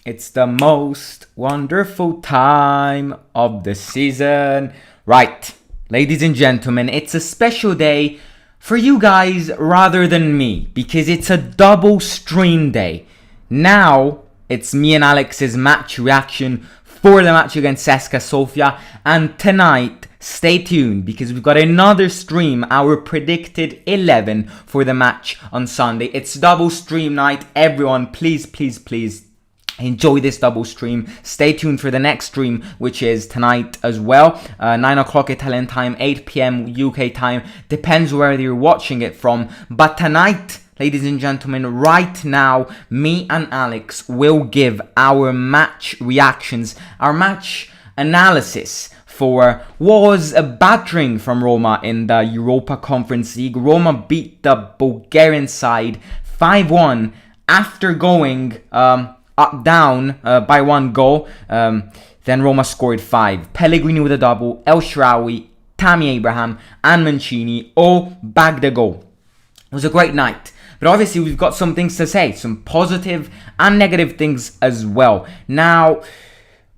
It's the most wonderful time of the season. Right, ladies and gentlemen, it's a special day for you guys rather than me because it's a double stream day. Now, it's me and Alex's match reaction for the match against Cska Sofia, and tonight, stay tuned because we've got another stream, our predicted 11 for the match on Sunday. It's double stream night. Everyone, please enjoy this double stream. Stay tuned for the next stream, which is tonight as well. 9 o'clock Italian time, 8 p.m. UK time. Depends where you're watching it from. But tonight, ladies and gentlemen, right now, me and Alex will give our match reactions, our match analysis for what was a battering from Roma in the Europa Conference League. Roma beat the Bulgarian side 5-1 after going up-down by one goal. Then Roma scored 5. Pellegrini with a double, El Shaarawy, Tammy Abraham, and Mancini all bagged the goal. It was a great night. But obviously we've got some things to say, some positive and negative things as well. Now,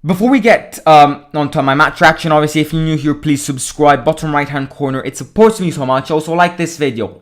before we get onto my match reaction, obviously if you're new here, please subscribe, bottom right hand corner. It supports me so much. Also like this video.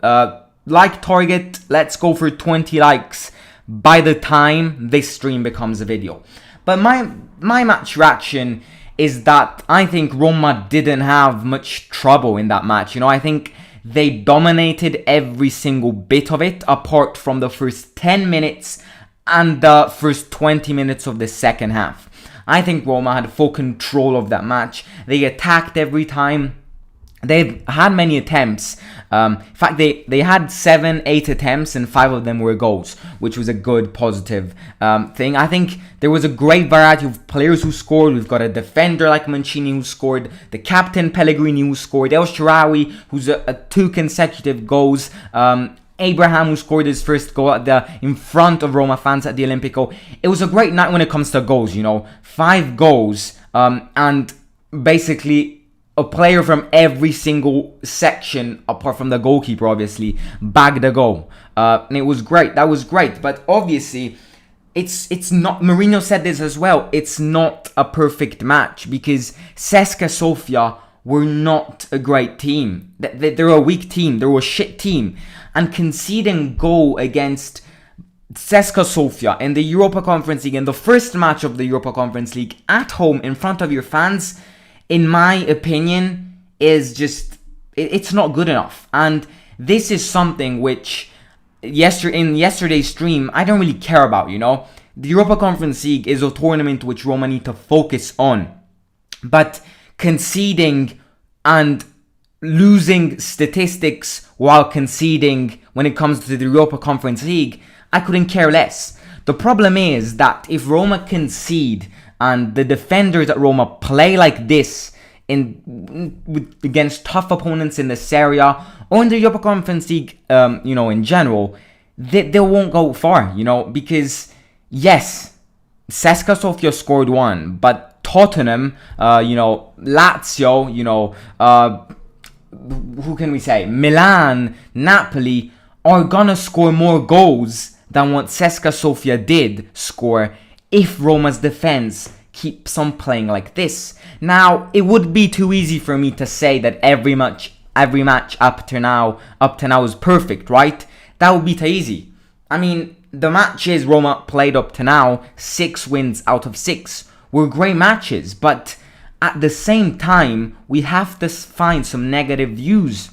Like target, let's go for 20 likes by the time this stream becomes a video. But my match reaction is that I think Roma didn't have much trouble in that match. You know, I think they dominated every single bit of it, apart from the first 10 minutes and the first 20 minutes of the second half. I think Roma had full control of that match. They attacked every time. They've had many attempts. In fact, they had 7-8 attempts and 5 of them were goals, which was a good positive thing. I think there was a great variety of players who scored. We've got a defender like Mancini who scored, the captain Pellegrini who scored, El Shaarawy who's a 2 consecutive goals, Abraham who scored his first goal in front of Roma fans at the Olimpico. It was a great night when it comes to goals, you know. 5 goals and basically a player from every single section, apart from the goalkeeper, obviously, bagged a goal. And it was great. That was great. But obviously, it's not... Mourinho said this as well. It's not a perfect match because Cska Sofia were not a great team. They're a weak team. They're a shit team. And conceding goal against Cska Sofia in the Europa Conference League, in the first match of the Europa Conference League, at home, in front of your fans, in my opinion, is just, it's not good enough. And this is something which, in yesterday's stream, I don't really care about, you know. The Europa Conference League is a tournament which Roma need to focus on. But conceding and losing statistics while conceding when it comes to the Europa Conference League, I couldn't care less. The problem is that if Roma concede and the defenders at Roma play like this against tough opponents in the Serie A or in the Europa Conference League, you know, in general, they won't go far, you know, because yes, Cska Sofia scored 1, but Tottenham, you know, Lazio, you know, who can we say? Milan, Napoli are gonna score more goals than what Cska Sofia did score if Roma's defense keeps on playing like this. Now, it would be too easy for me to say that every match up to now is perfect, right? That would be too easy. I mean, the matches Roma played up to now, 6 wins out of 6, were great matches, but at the same time, we have to find some negative views.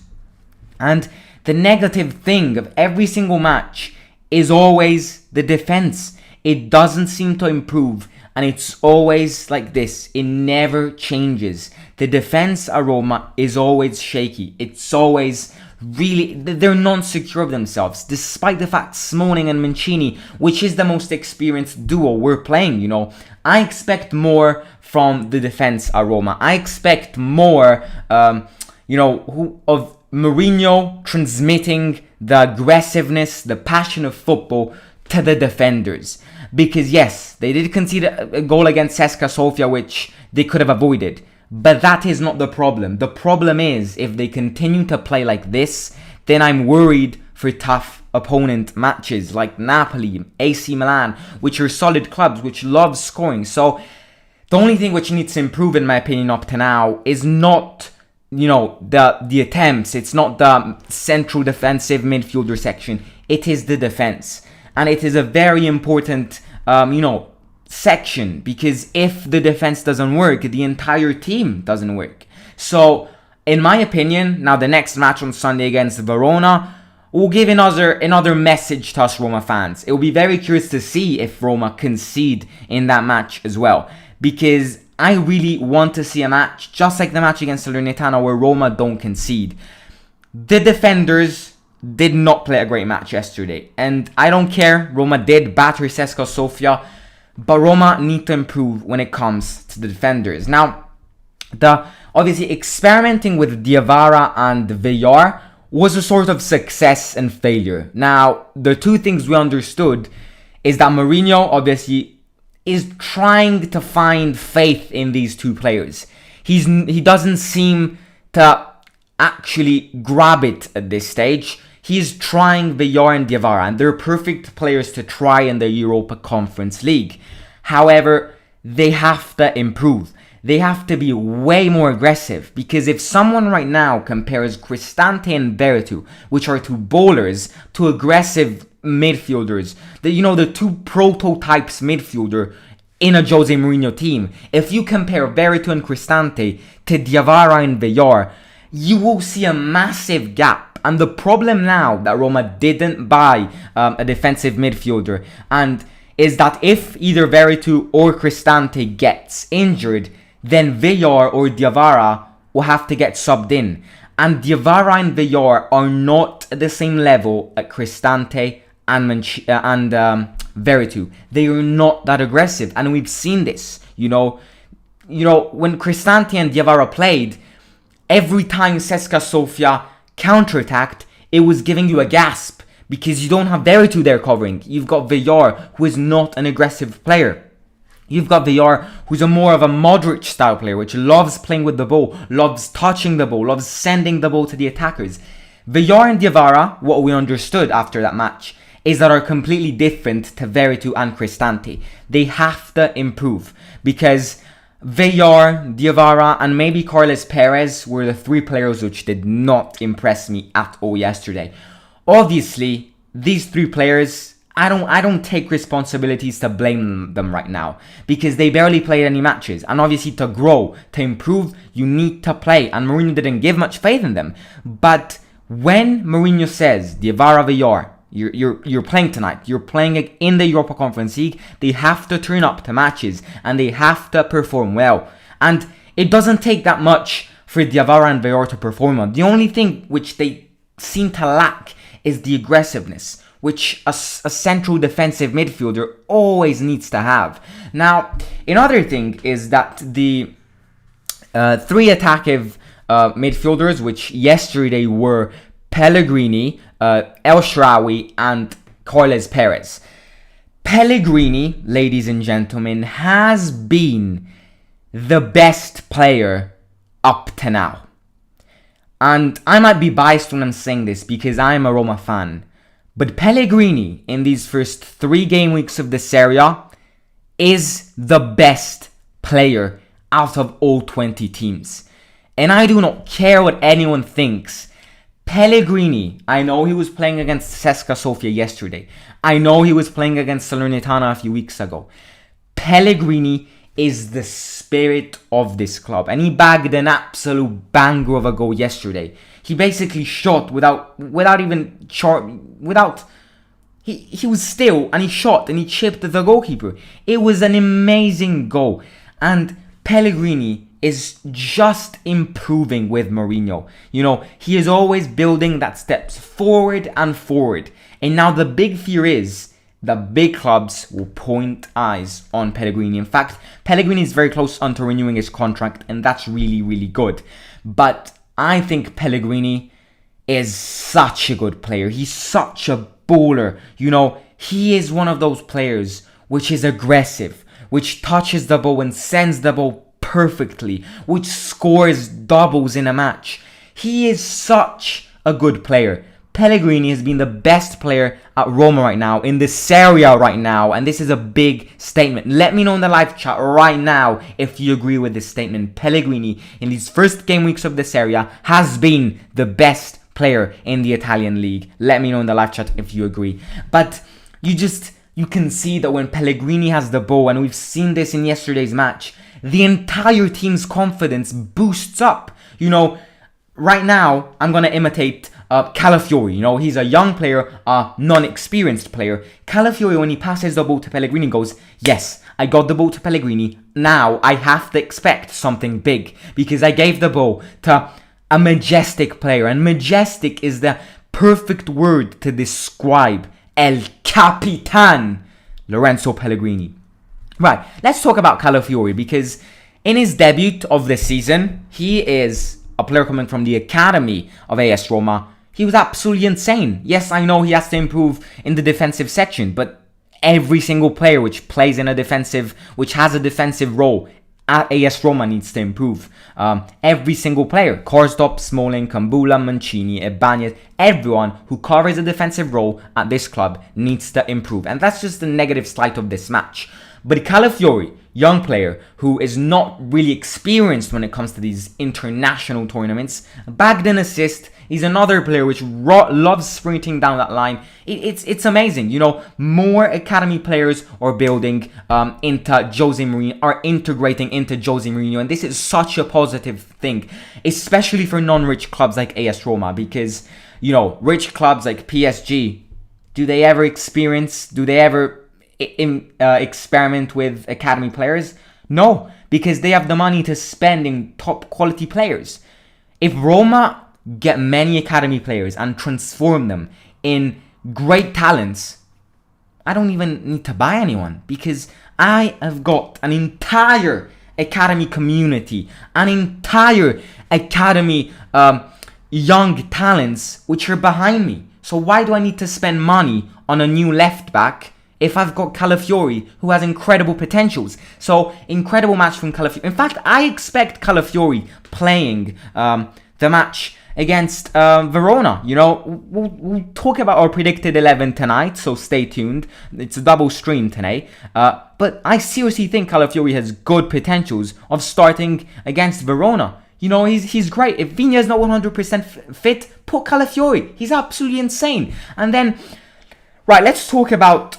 And the negative thing of every single match is always the defense. It doesn't seem to improve, and it's always like this. It never changes. The defense at Roma is always shaky. It's always really... They're non-secure of themselves, despite the fact Smalling and Mancini, which is the most experienced duo we're playing, you know. I expect more from the defense at Roma. I expect more, you know, of Mourinho transmitting the aggressiveness, the passion of football to the defenders. Because yes, they did concede a goal against Cska Sofia, which they could have avoided. But that is not the problem. The problem is, if they continue to play like this, then I'm worried for tough opponent matches like Napoli, AC Milan, which are solid clubs, which love scoring. So the only thing which needs to improve, in my opinion, up to now is not, the attempts. It's not the central defensive midfielder section. It is the defense. And it is a very important, section, because if the defense doesn't work, the entire team doesn't work. So, in my opinion, now the next match on Sunday against Verona will give another message to us Roma fans. It will be very curious to see if Roma concede in that match as well, because I really want to see a match just like the match against Salernitana where Roma don't concede. The defenders did not play a great match yesterday, and I don't care. Roma did batter Cska Sofia, but Roma need to improve when it comes to the defenders. Now, obviously experimenting with Diawara and Villar was a sort of success and failure. Now, the two things we understood is that Mourinho obviously is trying to find faith in these two players. He doesn't seem to actually grab it at this stage. He's trying Villar and Diawara, and they're perfect players to try in the Europa Conference League. However, they have to improve. They have to be way more aggressive, because if someone right now compares Cristante and Veretout, which are two bowlers, to aggressive midfielders, the two prototypes midfielder in a Jose Mourinho team, if you compare Veretout and Cristante to Diawara and Villar, you will see a massive gap. And the problem now that Roma didn't buy a defensive midfielder, and is that if either Veretout or Cristante gets injured, then Villar or Diawara will have to get subbed in. And Diawara and Villar are not at the same level at Cristante and Veretout. They are not that aggressive, and we've seen this. When Cristante and Diawara played, every time Cska Sofia counterattacked, it was giving you a gasp, because you don't have Veretout there covering. You've got Villar, who is not an aggressive player. You've got Villar, who's more of a Modric style player, which loves playing with the ball, loves touching the ball, loves sending the ball to the attackers. Villar and Diawara, what we understood after that match, is that are completely different to Veretout and Cristante. They have to improve, because Villar, Diawara, and maybe Carles Perez were the three players which did not impress me at all yesterday. Obviously, these three players, I don't take responsibilities to blame them right now, because they barely played any matches. And obviously, to grow, to improve, you need to play. And Mourinho didn't give much faith in them. But when Mourinho says, Diawara, Villar, you're playing tonight, you're playing in the Europa Conference League, they have to turn up to matches and they have to perform well. And it doesn't take that much for Diawara and Villar to perform well. The only thing which they seem to lack is the aggressiveness, which a central defensive midfielder always needs to have. Now, another thing is that the three attacking midfielders, which yesterday were Pellegrini, El Shaarawy, and Carles Perez. Pellegrini, ladies and gentlemen, has been the best player up to now. And I might be biased when I'm saying this, because I'm a Roma fan. But Pellegrini, in these first 3 game weeks of the Serie A, is the best player out of all 20 teams. And I do not care what anyone thinks. Pellegrini, I know he was playing against Cska Sofia yesterday. I know he was playing against Salernitana a few weeks ago. Pellegrini is the spirit of this club, and he bagged an absolute banger of a goal yesterday. He basically shot he was still, and he shot and he chipped the goalkeeper. It was an amazing goal, and Pellegrini is just improving with Mourinho. He is always building that steps forward and forward. And now the big fear is that big clubs will point eyes on Pellegrini. In fact, Pellegrini is very close onto renewing his contract, and that's really, really good. But I think Pellegrini is such a good player. He's such a bowler. He is one of those players which is aggressive, which touches the ball and sends the ball perfectly, which scores doubles in a match. He is such a good player. Pellegrini has been the best player at Roma right now, in the Serie A right now, and this is a big statement. Let me know in the live chat right now if you agree with this statement. Pellegrini, in these first game weeks of the Serie A, has been the best player in the Italian league. Let me know in the live chat if you agree. But you can see that when Pellegrini has the ball, and we've seen this in yesterday's match, the entire team's confidence boosts up. Right now, I'm going to imitate Calafiori. He's a young player, a non-experienced player. Calafiori, when he passes the ball to Pellegrini, goes, yes, I got the ball to Pellegrini. Now I have to expect something big because I gave the ball to a majestic player. And majestic is the perfect word to describe El Capitan, Lorenzo Pellegrini. Right, let's talk about Calafiori, because in his debut of the season, he is a player coming from the academy of AS Roma. He was absolutely insane. Yes, I know he has to improve in the defensive section, but every single player which has a defensive role at AS Roma needs to improve. Every single player, Korsdorp, Smalling, Kambula, Mancini, Ibanez, everyone who covers a defensive role at this club needs to improve. And that's just the negative slight of this match. But Calafiori, young player who is not really experienced when it comes to these international tournaments, bagged an assist. He's another player which loves sprinting down that line. It's amazing. More academy players are building into Jose Mourinho, are integrating into Jose Mourinho, and this is such a positive thing, especially for non-rich clubs like AS Roma, because rich clubs like PSG, do they ever experiment with academy players? No, because they have the money to spend in top quality players. If Roma get many academy players and transform them in great talents, I don't even need to buy anyone, because I have got an entire academy community, an entire academy young talents which are behind me. So why do I need to spend money on a new left back if I've got Calafiori, who has incredible potentials? So, incredible match from Calafiori. In fact, I expect Calafiori playing the match against Verona. We'll talk about our predicted 11 tonight, so stay tuned. It's a double stream today. But I seriously think Calafiori has good potentials of starting against Verona. He's great. If Vigna is not 100% fit, put Calafiori. He's absolutely insane. And then, right, let's talk about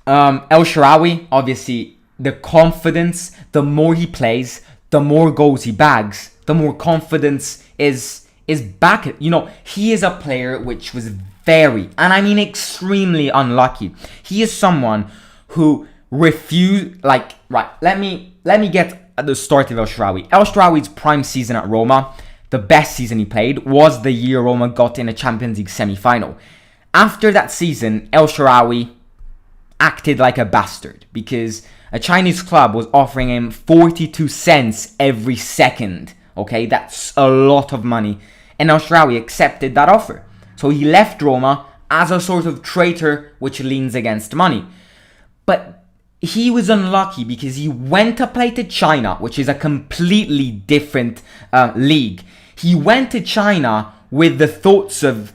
El Shaarawy. Obviously, the confidence, the more he plays, the more goals he bags, the more confidence is back. He is a player which was very, and I mean extremely unlucky. He is someone who refused, let me get at the start of El Shaarawy. El Shaarawy's prime season at Roma, the best season he played, was the year Roma got in a Champions League semi-final. After that season, El Shaarawy acted like a bastard because a Chinese club was offering him 42 cents every second. Okay, that's a lot of money. And El Shaarawy accepted that offer. So he left Roma as a sort of traitor which leans against money. But he was unlucky because he went to play to China, which is a completely different league. He went to China with the thoughts of,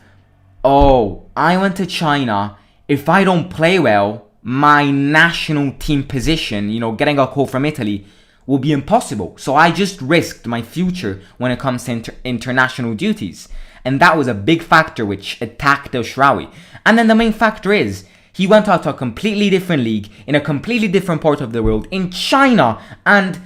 I went to China. If I don't play well, my national team position, getting a call from Italy, will be impossible. So I just risked my future when it comes to international duties. And that was a big factor which attacked El Shaarawy. And then the main factor is, he went out to a completely different league, in a completely different part of the world, in China. And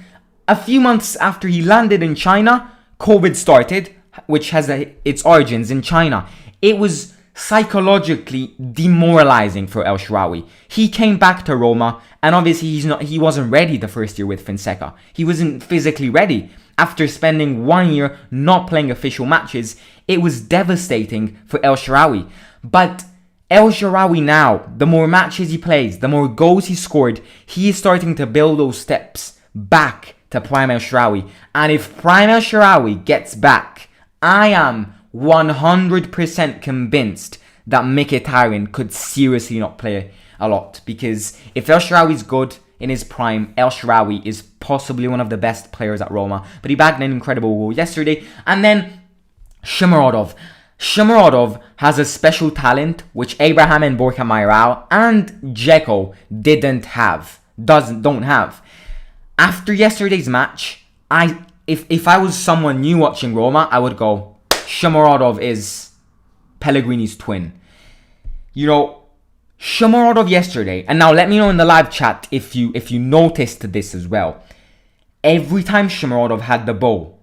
a few months after he landed in China, COVID started, which has its origins in China. It was psychologically demoralizing for El Shaarawy. He came back to Roma, and obviously he wasn't ready the first year with Fonseca. He wasn't physically ready. After spending 1 year not playing official matches, it was devastating for El Shaarawy. But El Shaarawy now, the more matches he plays, the more goals he scored, he is starting to build those steps back to Prime El Shaarawy. And if Prime El Shaarawy gets back, I am 100% convinced that Mkhitaryan could seriously not play a lot. Because if El Shaarawy is good in his prime, El Shaarawy is possibly one of the best players at Roma. But he bagged an incredible goal yesterday. And then Shomurodov. Shomurodov has a special talent which Abraham and Borja Mayoral and Dzeko don't have. After yesterday's match, if I was someone new watching Roma, I would go, Shomurodov is Pellegrini's twin. You know, Shomurodov yesterday, and now let me know in the live chat if you noticed this as well. Every time Shomurodov had the ball,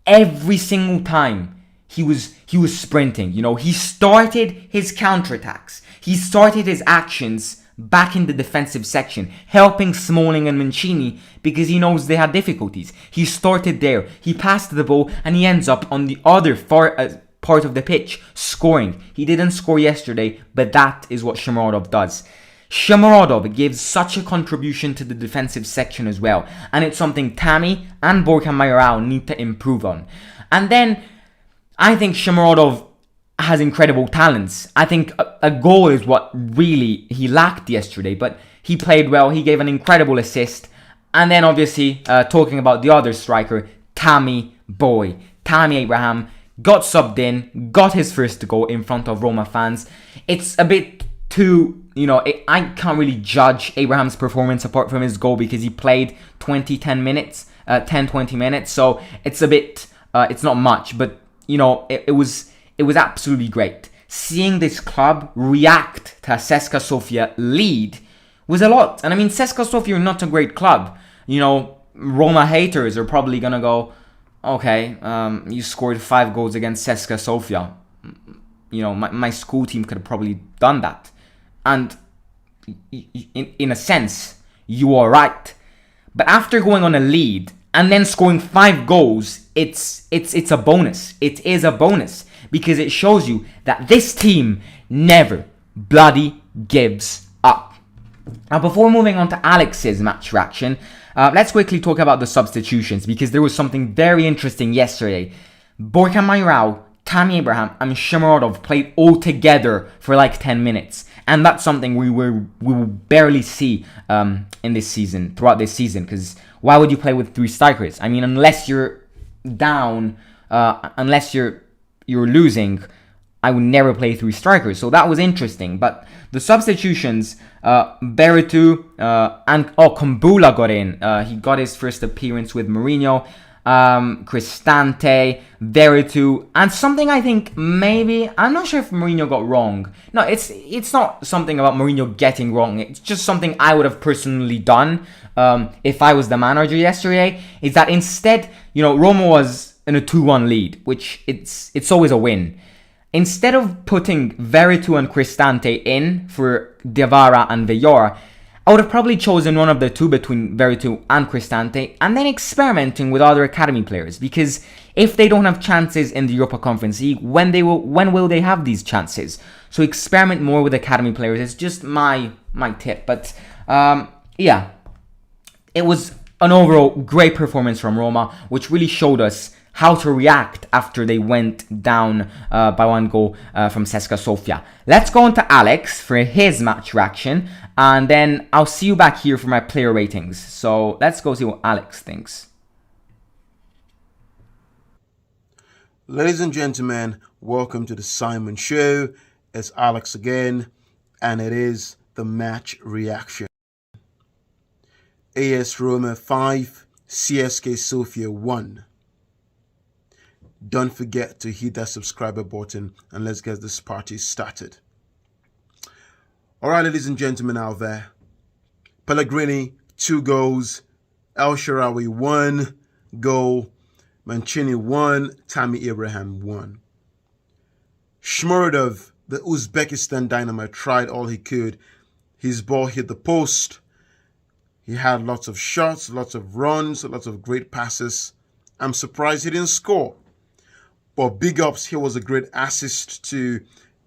every single time he was sprinting. You know, he started his counterattacks. He started his actions back in the defensive section, helping Smalling and Mancini because he knows they had difficulties. He started there. He passed the ball and he ends up on the other part of the pitch scoring. He didn't score yesterday, but that is what Shomurodov does. Shomurodov gives such a contribution to the defensive section as well, and it's something Tammy and Borja Mayoral need to improve on. And then I think Shomurodov has incredible talents. I think a goal is what really he lacked yesterday, but he played well. He gave an incredible assist. And then obviously, talking about the other striker, Tammy Abraham, got subbed in, got his first goal in front of Roma fans. It's a bit too, I can't really judge Abraham's performance apart from his goal because he played 10 minutes, so it's a bit, it's not much, but it was absolutely great. Seeing this club react to a Cska Sofia lead was a lot. And I mean, Cska Sofia are not a great club. Roma haters are probably going to go, okay, you scored 5 goals against Cska Sofia. My school team could have probably done that. And in a sense, you are right. But after going on a lead and then scoring 5 goals, it's a bonus. It is a bonus because it shows you that this team never bloody gives up. Now, before moving on to Alex's match reaction, let's quickly talk about the substitutions because there was something very interesting yesterday. Borja Mayoral, Tammy Abraham, and Shomurodov played all together for like 10 minutes. And that's something we will barely see throughout this season. Because why would you play with 3 strikers? I mean, unless you're down, unless you're losing, I would never play 3 strikers. So that was interesting. But the substitutions, Beretu and Kumbula got in. He got his first appearance with Mourinho. Cristante, Veretout, and something I think maybe, I'm not sure if Mourinho got wrong. No, it's not something about Mourinho getting wrong. It's just something I would have personally done if I was the manager yesterday, is that instead, Roma was in a 2-1 lead, which it's always a win. Instead of putting Veretout and Cristante in for Diawara and Villora, I would have probably chosen one of the two between Veretout and Cristante and then experimenting with other academy players, because if they don't have chances in the Europa Conference League, when will they have these chances? So experiment more with academy players. It's just my tip. But yeah, it was an overall great performance from Roma, which really showed us how to react after they went down by 1 goal from Cska Sofia. Let's go on to Alex for his match reaction, and then I'll see you back here for my player ratings. So let's go see what Alex thinks. Ladies and gentlemen, welcome to the Simon Show. It's Alex again, and it is the match reaction. AS Roma 5, Cska Sofia 1. Don't forget to hit that subscriber button and let's get this party started. All right, ladies and gentlemen out there. Pellegrini, 2 goals. El Shaarawy, 1 goal. Mancini, 1. Tammy Abraham, 1. Shomurodov, the Uzbekistan dynamite, tried all he could. His ball hit the post. He had lots of shots, lots of runs, lots of great passes. I'm surprised he didn't score. But big ups, here was a great assist to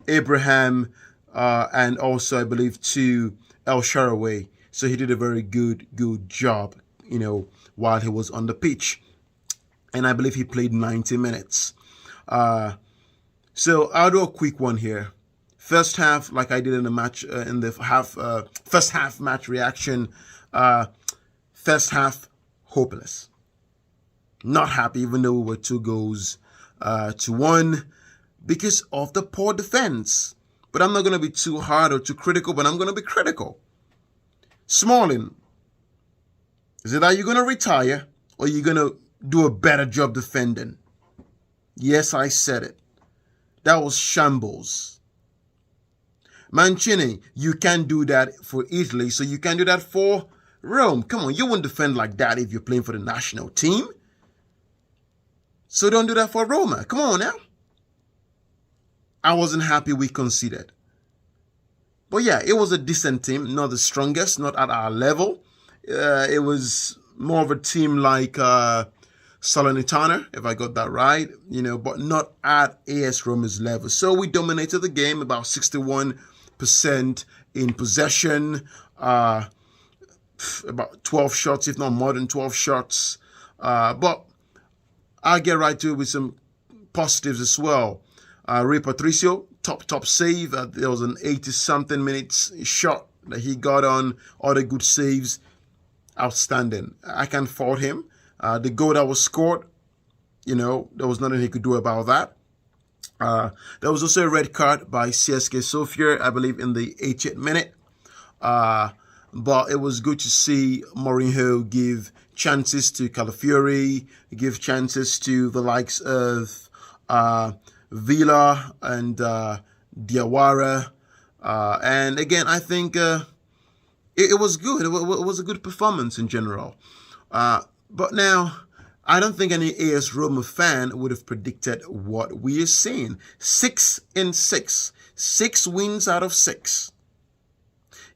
Abraham and also, I believe, to El Shaarawy. So he did a very good job, while he was on the pitch. And I believe he played 90 minutes. So I'll do a quick one here. First half, like I did in the match, first half match reaction. First half, hopeless. Not happy, even though we were 2 goals to 1. because of the poor defense. But I'm not going to be too hard or too critical, but I'm going to be critical. Smalling, is it that you're going to retire or you're going to do a better job defending? Yes, I said it. That was shambles. Mancini, you can't do that for Italy, so you can't do that for Rome. Come on, you won't defend like that if you're playing for the national team. So don't do that for Roma. Come on now. I wasn't happy we conceded. But yeah, it was a decent team, not the strongest, not at our level. It was more of a team like Salernitana, if I got that right, but not at AS Roma's level. So we dominated the game, about 61% in possession, about 12 shots, if not more than 12 shots. But I'll get right to it with some positives as well. Rui Patricio, top save. There was an 80-something minutes shot that he got on. Other good saves. Outstanding. I can't fault him. The goal that was scored, there was nothing he could do about that. There was also a red card by Cska Sofia, I believe, in the 80th minute. But it was good to see Mourinho give chances to Calafiori, give chances to the likes of Villa and Diawara. And again, I think it was good. It was a good performance in general. But now, I don't think any AS Roma fan would have predicted what we are seeing. 6-6. 6 wins out of 6.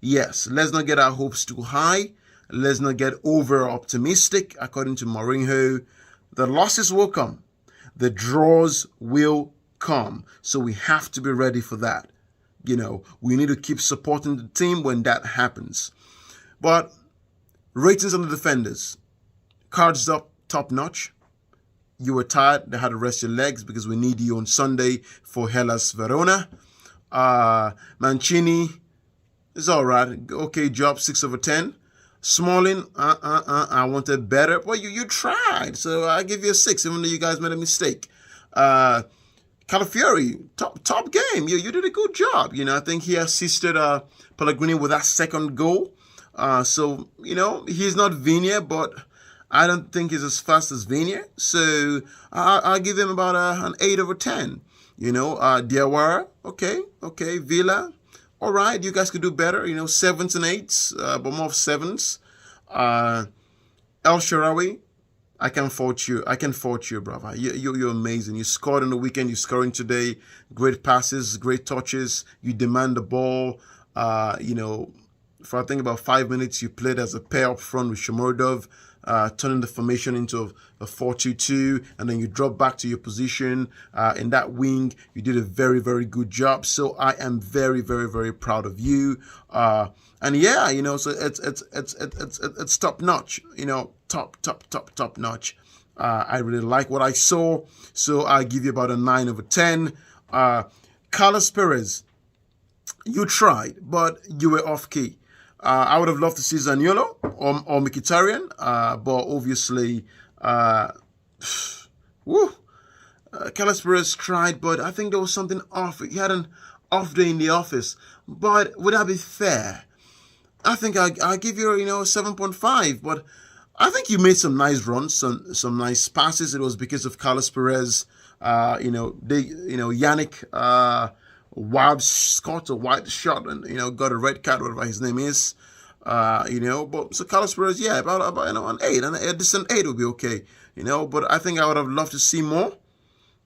Yes, let's not get our hopes too high. Let's not get over-optimistic. According to Mourinho, the losses will come. The draws will come. So we have to be ready for that. We need to keep supporting the team when that happens. But ratings on the defenders. Cards up, top notch. You were tired. They had to rest your legs because we need you on Sunday for Hellas Verona. Mancini is all right. Okay job, 6/10. Smalling, I wanted better. Well, you tried, so I give you a 6, even though you guys made a mistake. Calafiori, top game. You did a good job. I think he assisted Pellegrini with that second goal. So, he's not Vinia, but I don't think he's as fast as Vinia. So I'll give him about an 8/10. Diawara, okay. Villa, all right. You guys could do better. 7s and 8s, but more of 7s. El Shaarawy, I can fault you, brother. You're amazing. You scored on the weekend. You're scoring today. Great passes, great touches. You demand the ball. For I think about 5 minutes, you played as a pair up front with Shomurodov, turning the formation into a 4-2-2, and then you drop back to your position in that wing. You did a very, very good job. So I am very, very, very proud of you. And yeah, so it's top notch. Top notch. I really like what I saw. So I give you about a 9/10. Carlos Perez, you tried, but you were off key. I would have loved to see Zaniolo or Mkhitaryan, but obviously, Carlos Perez tried, but I think there was something off. He had an off day in the office. But would that be fair? I think I'll give you, a 7.5, but I think you made some nice runs, some nice passes. It was because of Carlos Perez, Yannick, wild shot and got a red card, whatever his name is, but so Carlos Perez, yeah, about an 8, and a decent 8 would be okay, but I think I would have loved to see more,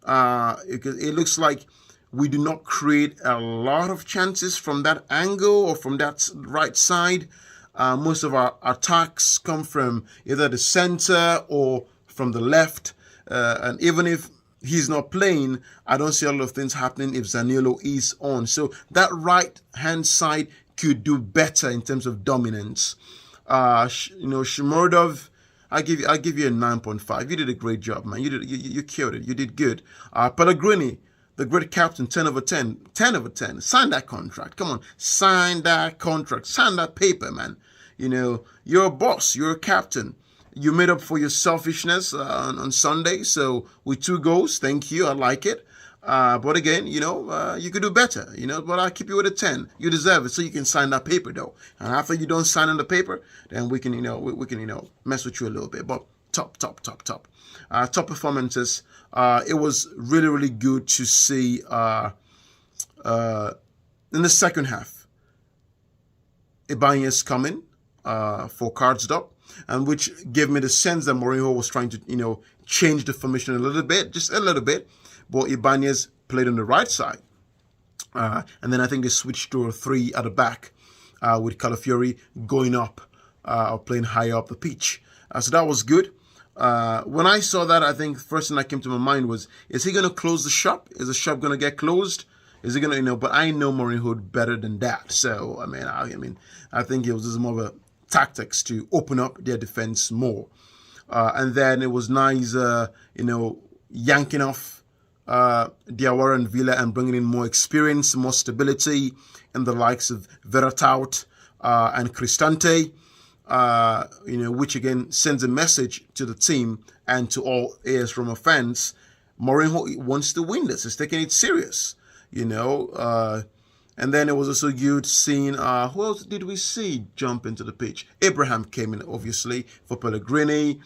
because it looks like we do not create a lot of chances from that angle or from that right side. Most of our attacks come from either the center or from the left, and even if he's not playing, I don't see a lot of things happening if Zaniolo is on. So that right-hand side could do better in terms of dominance. Shomurodov, I give you a 9.5. You did a great job, man. You killed it. You did good. Pellegrini, the great captain, 10/10. 10/10. Sign that contract. Come on, sign that contract. Sign that paper, man. You're a boss. You're a captain. You made up for your selfishness on Sunday. So with 2 goals, thank you. I like it. But again, you could do better, but I'll keep you with a 10. You deserve it, so you can sign that paper, though. And after you don't sign on the paper, then we can, we can, mess with you a little bit. But top. Top performances. It was really, really good to see in the second half, Ibanez coming for cards up, and which gave me the sense that Mourinho was trying to, change the formation a little bit, just a little bit. But Ibanez played on the right side. And then I think they switched to a 3 at the back with Calafiori going up, playing higher up the pitch. So that was good. When I saw that, I think the first thing that came to my mind was, is he going to close the shop? Is the shop going to get closed? Is he going to, but I know Mourinho better than that. So, I think it was just more of a tactics to open up their defense more. And then it was nice, yanking off Diawara and Villa and bringing in more experience, more stability in the likes of Verataut and Cristante, which again sends a message to the team and to all AS Roma fans. Mourinho wants to win this. He's taking it serious, and then it was also good seeing, who else did we see jump into the pitch? Abraham came in, obviously, for Pellegrini.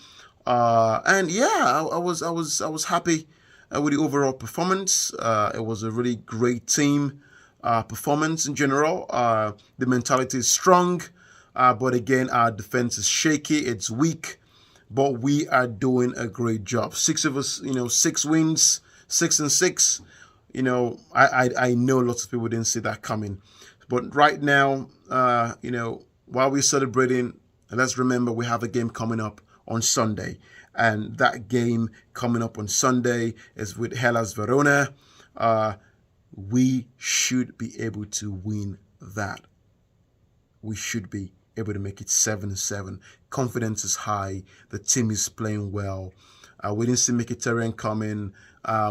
And yeah, I was happy with the overall performance. It was a really great team performance in general. The mentality is strong, but again, our defense is shaky. It's weak, but we are doing a great job. 6 of us, 6 wins, 6-6. I know lots of people didn't see that coming, but right now, while we're celebrating, let's remember we have a game coming up on Sunday, and that game coming up on Sunday is with Hellas Verona. We should be able to win that. We should be able to make it 7-7. Confidence is high. The team is playing well. We didn't see Mkhitaryan coming.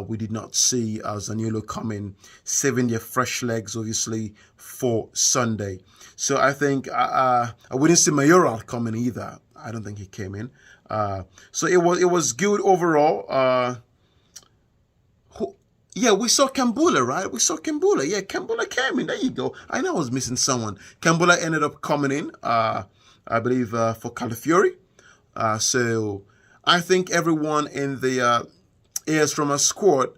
We did not see Zaniolo coming, saving their fresh legs, obviously, for Sunday. So I think we didn't see Mayoral coming either. I don't think he came in. So it was good overall. We saw Kambula, right? We saw Kambula. Yeah, Kambula came in. There you go. I know I was missing someone. Kambula ended up coming in, I believe, for Calafiori. So I think everyone in the AS Roma squad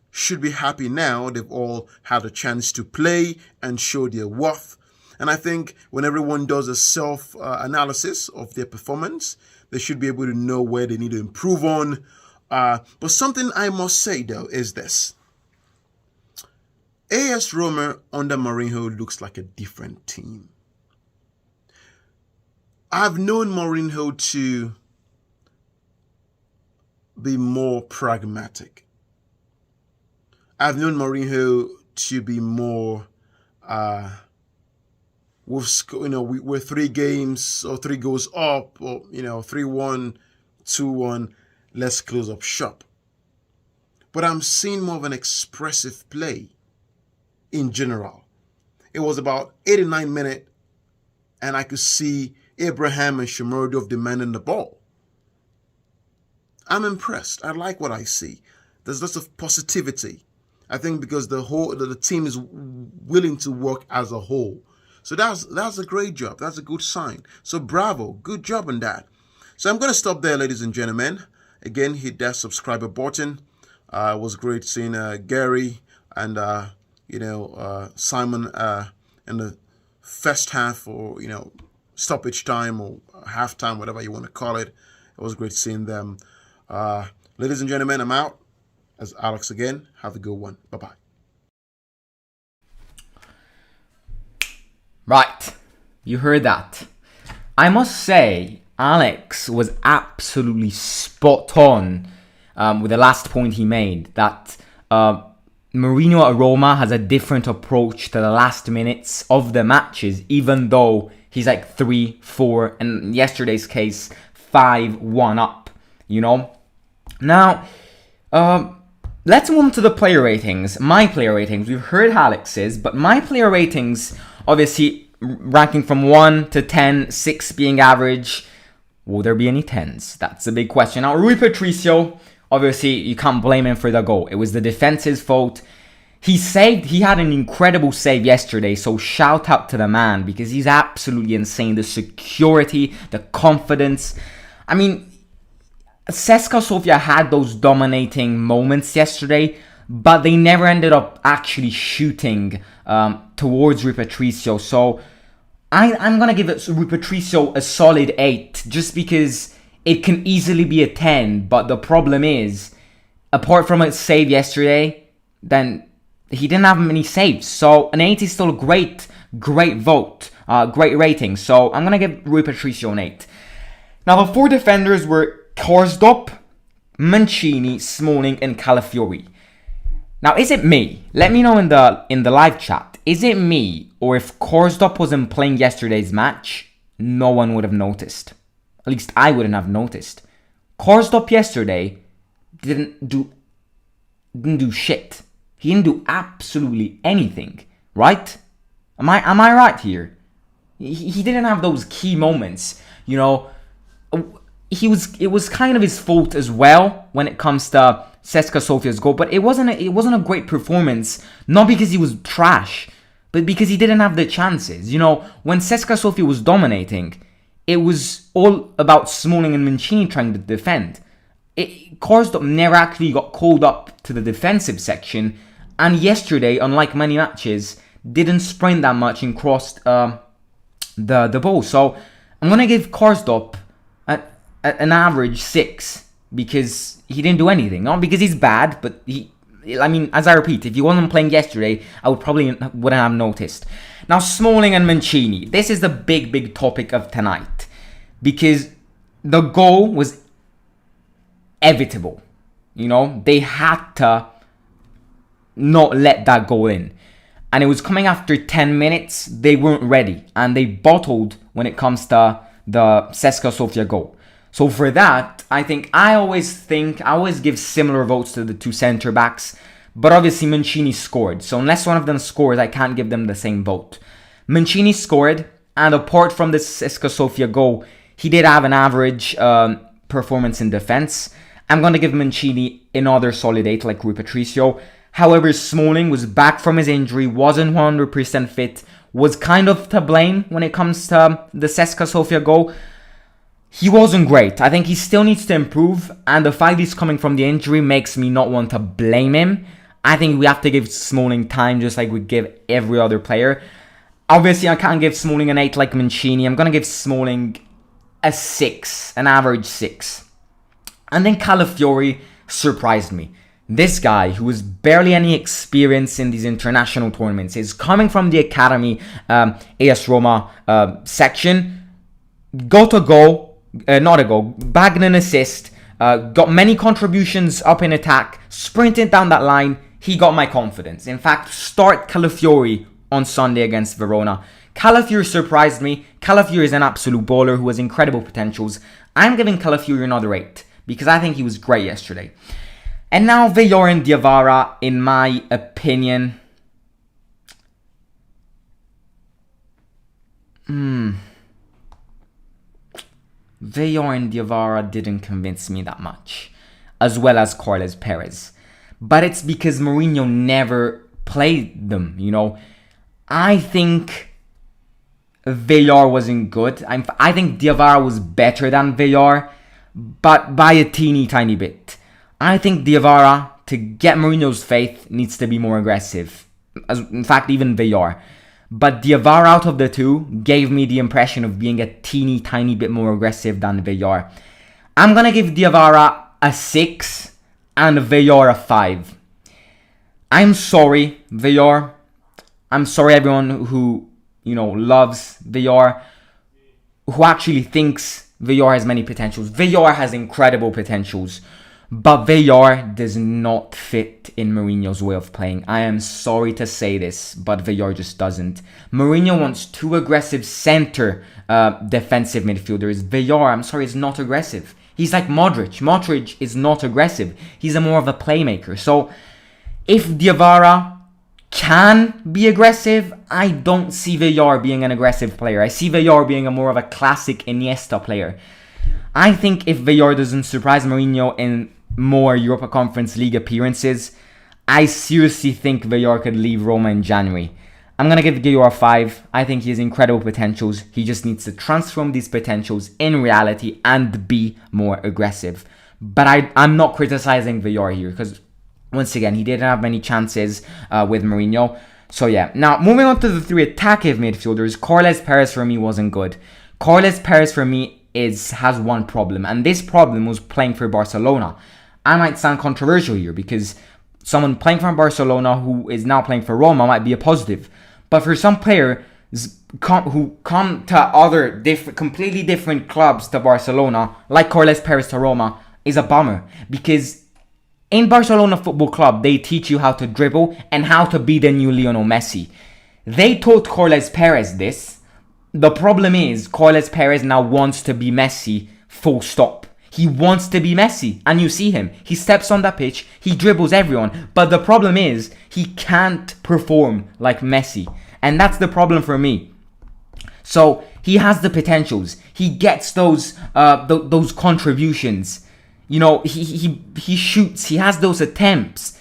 should be happy now. They've all had a chance to play and show their worth. And I think when everyone does a self-analysis of their performance, they should be able to know where they need to improve on. But something I must say, though, is this. AS Roma under Mourinho looks like a different team. I've known Mourinho to be more pragmatic. I've known Mourinho to be more, we're 3 games or 3 goals up, or 3-1, 2-1, let's close up shop. But I'm seeing more of an expressive play in general. It was about 89 minutes, and I could see Abraham and Shomurodov demanding the ball. I'm impressed. I like what I see. There's lots of positivity. I think because the team is willing to work as a whole. So that's a great job. That's a good sign. So bravo. Good job on that. So I'm going to stop there, ladies and gentlemen. Again, hit that subscriber button. It was great seeing Gary and Simon in the first half, or stoppage time or halftime, whatever you want to call it. It was great seeing them. Ladies and gentlemen, I'm out. As Alex again. Have a good one. Bye-bye. Right. You heard that. I must say, Alex was absolutely spot on with the last point he made, that Mourinho at Roma has a different approach to the last minutes of the matches, even though he's like 3-4, and in yesterday's case, 5-1 up, Now, let's move on to the player ratings. My player ratings. We've heard Alex's, but my player ratings, obviously, ranking from 1 to 10, 6 being average. Will there be any 10s? That's a big question. Now, Rui Patricio obviously you can't blame him for the goal. It was the defense's fault. He had an incredible save yesterday, so shout out to the man because he's absolutely insane. The security, the confidence. I mean, Cska Sofia had those dominating moments yesterday, but they never ended up actually shooting towards Rui Patricio. So I'm going to give Rui Patricio a solid 8 just because it can easily be a 10. But the problem is, apart from a save yesterday, then he didn't have many saves. So an 8 is still a great vote, great rating. So I'm going to give Rui Patricio an 8. Now the 4 defenders were Karsdorp, Mancini, Smalling and Calafiori. Now is it me? Let me know in the live chat. Is it me, or if Karsdorp wasn't playing yesterday's match, no one would have noticed? At least I wouldn't have noticed. Karsdorp yesterday didn't do shit. He didn't do absolutely anything, right? Am I right here? He didn't have those key moments, you know. It was kind of his fault as well when it comes to Cska Sofia's goal, but it wasn't a great performance, not because he was trash, but because he didn't have the chances. You know, when Cska Sofia was dominating, it was all about Smalling and Mancini trying to defend. Karsdorp never actually got called up to the defensive section, and yesterday, unlike many matches, didn't sprint that much and crossed the ball. So I'm gonna give Karsdorp an average 6 because he didn't do anything. Not because he's bad, but as I repeat, if he wasn't playing yesterday, I wouldn't have noticed. Now, Smalling and Mancini. This is the big topic of tonight because the goal was inevitable. You know, they had to not let that go in. And it was coming after 10 minutes. They weren't ready. And they bottled when it comes to the Cska Sofia goal. So for that, I always give similar votes to the 2 centre backs. But obviously Mancini scored. So unless one of them scores, I can't give them the same vote. Mancini scored. And apart from the Cska Sofia goal, he did have an average performance in defence. I'm going to give Mancini another solid 8 like Rui Patricio. However, Smalling was back from his injury, wasn't 100% fit, was kind of to blame when it comes to the Cska Sofia goal. He wasn't great. I think he still needs to improve, and the fact he's coming from the injury makes me not want to blame him. I think we have to give Smalling time just like we give every other player. Obviously, I can't give Smalling an 8 like Mancini. I'm going to give Smalling a 6, an average 6. And then Calafiori surprised me. This guy, who has barely any experience in these international tournaments, is coming from the academy, AS Roma section, got a goal, bagged an assist, got many contributions up in attack, sprinted down that line. He got my confidence. In fact, start Calafiori on Sunday against Verona. Calafiori surprised me. Calafiori is an absolute baller who has incredible potentials. I'm giving Calafiori another 8 because I think he was great yesterday. And now Villar and Diawara, in my opinion, Villar and Diawara didn't convince me that much, as well as Carles Perez. But it's because Mourinho never played them, you know. I think Villar wasn't good. I think Diawara was better than Villar, but by a teeny tiny bit. I think Diawara, to get Mourinho's faith, needs to be more aggressive. In fact, even Villar. But Diawara out of the two gave me the impression of being a teeny tiny bit more aggressive than Villar. I'm going to give Diawara a 6 and Villar a 5. I'm sorry, Villar. I'm sorry everyone who, loves Villar, who actually thinks Villar has many potentials. Villar has incredible potentials. But Villar does not fit in Mourinho's way of playing. I am sorry to say this, but Villar just doesn't. Mourinho wants 2 aggressive center defensive midfielders. Villar, I'm sorry, is not aggressive. He's like Modric. Modric is not aggressive. He's more of a playmaker. So if Diawara can be aggressive, I don't see Villar being an aggressive player. I see Villar being more of a classic Iniesta player. I think if Villar doesn't surprise Mourinho in more Europa Conference League appearances, I seriously think Villar could leave Roma in January. I'm going to give Villar a 5. I think he has incredible potentials. He just needs to transform these potentials in reality and be more aggressive. But I'm not criticizing Villar here because, once again, he didn't have many chances with Mourinho. So yeah, now moving on to the 3 attacking midfielders, Carles Perez for me wasn't good. Carles Perez for me has one problem, and this problem was playing for Barcelona. I might sound controversial here because someone playing for Barcelona who is now playing for Roma might be a positive. But for some players who come to other completely different clubs to Barcelona, like Carles Perez to Roma, is a bummer. Because in Barcelona Football Club, they teach you how to dribble and how to be the new Lionel Messi. They taught Carles Perez this. The problem is, Carles Perez now wants to be Messi, full stop. He wants to be Messi, and you see him. He steps on that pitch, he dribbles everyone. But the problem is, he can't perform like Messi. And that's the problem for me. So, he has the potentials. He gets those contributions. You know, he shoots, he has those attempts.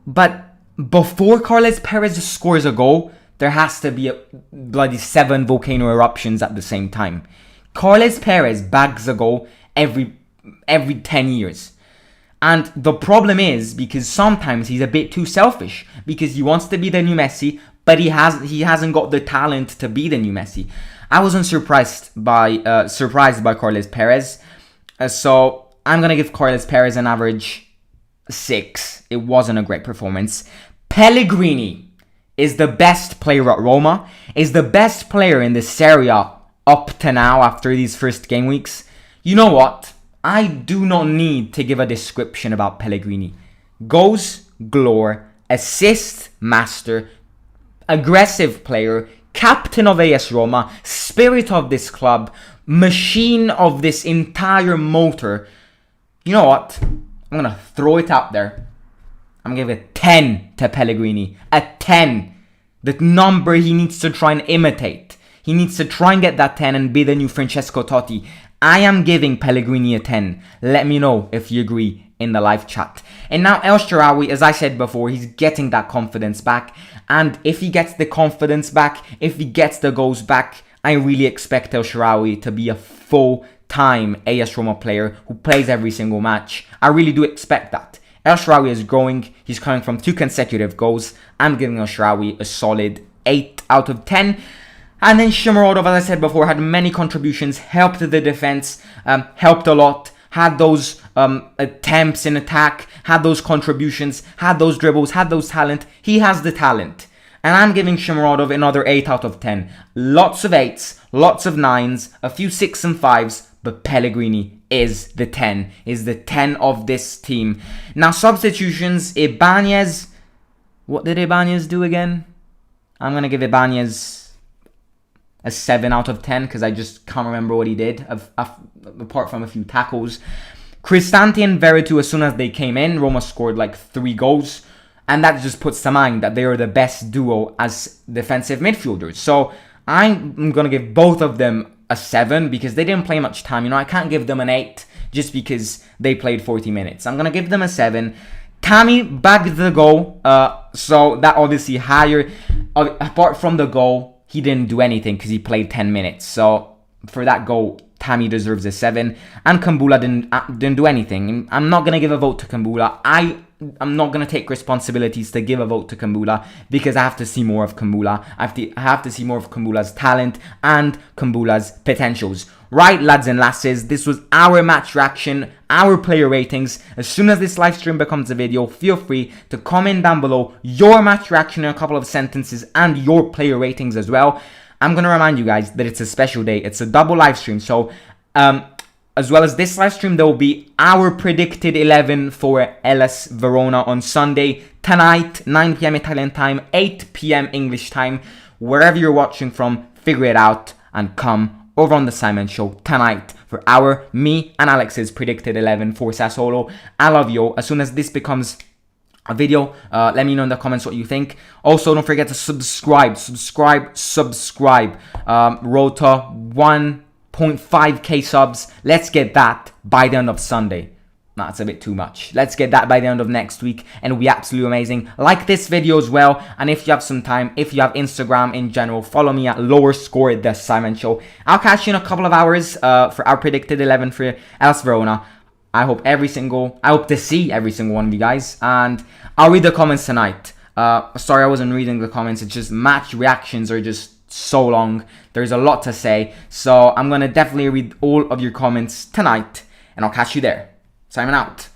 But before Carles Perez scores a goal, there has to be a bloody 7 volcano eruptions at the same time. Carles Perez bags a goal every 10 years. And the problem is because sometimes he's a bit too selfish because he wants to be the new Messi, but he hasn't got the talent to be the new Messi. I wasn't surprised by Carles Perez. So I'm going to give Carles Perez an average 6. It wasn't a great performance. Pellegrini is the best player at Roma, is the best player in the Serie A up to now after these first game weeks. You know what? I do not need to give a description about Pellegrini. Goals galore, assist master, aggressive player, captain of AS Roma, spirit of this club, machine of this entire motor. You know what? I'm going to throw it out there. I'm going to give a 10 to Pellegrini. A 10. The number he needs to try and imitate. He needs to try and get that 10 and be the new Francesco Totti. I am giving Pellegrini a 10. Let me know if you agree in the live chat. And now El Shaarawy, as I said before, he's getting that confidence back. And if he gets the confidence back, if he gets the goals back, I really expect El Shaarawy to be a full-time AS Roma player who plays every single match. I really do expect that. El Shaarawy is growing. He's coming from 2 consecutive goals. I'm giving El Shaarawy a solid 8 out of 10. And then Shomurodov, as I said before, had many contributions, helped the defense, helped a lot, had those attempts in attack, had those contributions, had those dribbles, had those talent. He has the talent. And I'm giving Shomurodov another 8 out of 10. Lots of 8s, lots of 9s, a few 6 and 5s, but Pellegrini is the 10, is the 10 of this team. Now, substitutions, Ibanez. What did Ibanez do again? I'm going to give Ibanez a 7 out of 10 because I just can't remember what he did, apart from a few tackles. Cristante and Veretout, as soon as they came in, Roma scored like 3 goals. And that just puts to mind that they are the best duo as defensive midfielders. So I'm going to give both of them a 7 because they didn't play much time. You know, I can't give them an 8 just because they played 40 minutes. I'm going to give them a 7. Tammy bagged the goal. So that obviously higher. Apart from the goal, he didn't do anything because he played 10 minutes. So for that goal, Tammy deserves a 7. And Kambula didn't do anything. I'm not going to give a vote to Kambula. I'm not going to take responsibilities to give a vote to Kambula because I have to see more of Kambula. I have to see more of Kambula's talent and Kambula's potentials. Right, lads and lasses, this was our match reaction, our player ratings. As soon as this live stream becomes a video, feel free to comment down below your match reaction in a couple of sentences and your player ratings as well. I'm going to remind you guys that it's a special day. It's a double live stream. So, as well as this live stream, there will be our predicted 11 for AS Verona on Sunday, tonight, 9 p.m. Italian time, 8 p.m. English time. Wherever you're watching from, figure it out and come over on the Simon Show tonight for me and Alex's predicted 11 for Sassuolo. I love you. As soon as this becomes a video, let me know in the comments what you think. Also, don't forget to subscribe. Road to 1.5k subs. Let's get that by the end of Sunday. That's a bit too much. Let's get that by the end of next week and it'll be absolutely amazing. Like this video as well. And if you have some time, if you have Instagram in general, follow me at lower score the Simon Show. I'll catch you in a couple of hours for our predicted 11 for AS Verona. I hope to see every single one of you guys. And I'll read the comments tonight. Sorry I wasn't reading the comments. It's just match reactions are just so long. There's a lot to say. So I'm going to definitely read all of your comments tonight. And I'll catch you there. Simon out.